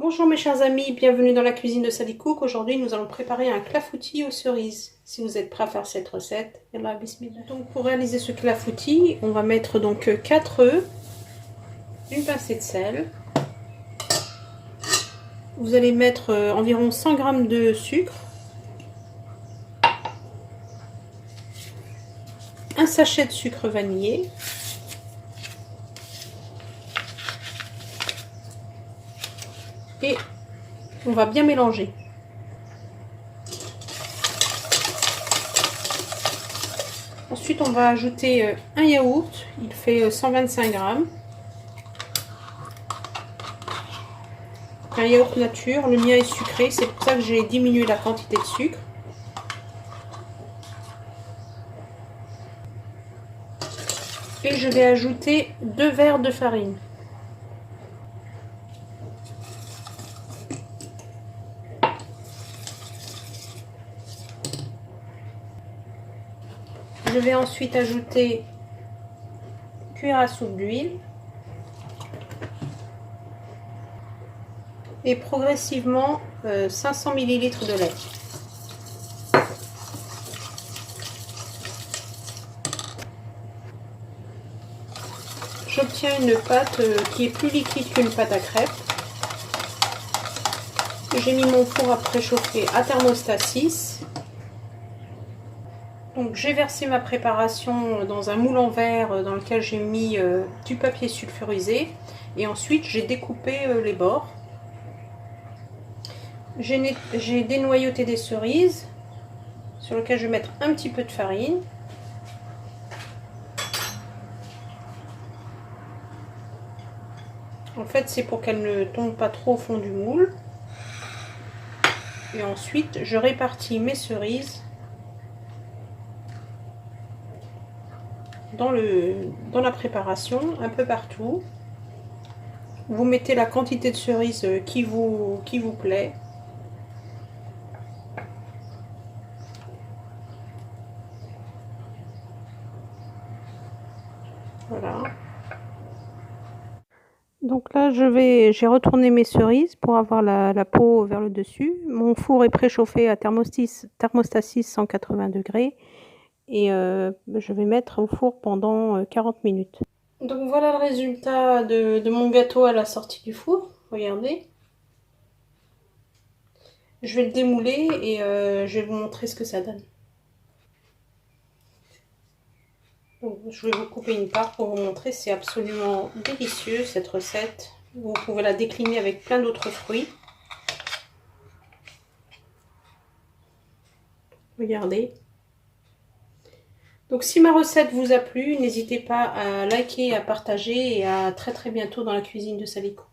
Bonjour mes chers amis, bienvenue dans la cuisine de Sally Cook. Aujourd'hui nous allons préparer un clafoutis aux cerises. Si vous êtes prêts à faire cette recette, yallah, bismillah. Donc pour réaliser ce clafoutis, on va mettre donc 4 œufs, une pincée de sel. Vous allez mettre environ 100 g de sucre, un sachet de sucre vanillé, et on va bien mélanger. Ensuite, on va ajouter un yaourt, il fait 125 g. Un yaourt nature, le mien est sucré, c'est pour ça que j'ai diminué la quantité de sucre. Et je vais ajouter 2 verres de farine. Je vais ensuite ajouter une cuillère à soupe d'huile et progressivement 500 ml de lait. J'obtiens une pâte qui est plus liquide qu'une pâte à crêpes. J'ai mis mon four à préchauffer à thermostat 6. Donc j'ai versé ma préparation dans un moule en verre dans lequel j'ai mis du papier sulfurisé et ensuite j'ai découpé les bords. J'ai dénoyauté des cerises sur lesquelles je vais mettre un petit peu de farine. En fait, c'est pour qu'elles ne tombent pas trop au fond du moule. Et ensuite, je répartis mes cerises dans la préparation, un peu partout. Vous mettez la quantité de cerises qui vous plaît. Voilà. Donc là, j'ai retourné mes cerises pour avoir la peau vers le dessus. Mon four est préchauffé à thermostat 6, 180 degrés. Et je vais mettre au four pendant 40 minutes. Donc voilà le résultat de mon gâteau à la sortie du four. Regardez. Je vais le démouler et je vais vous montrer ce que ça donne. Donc, je vais vous couper une part pour vous montrer. C'est absolument délicieux cette recette. Vous pouvez la décliner avec plein d'autres fruits. Regardez. Donc si ma recette vous a plu, n'hésitez pas à liker, à partager et à très bientôt dans la cuisine de Sally Cook.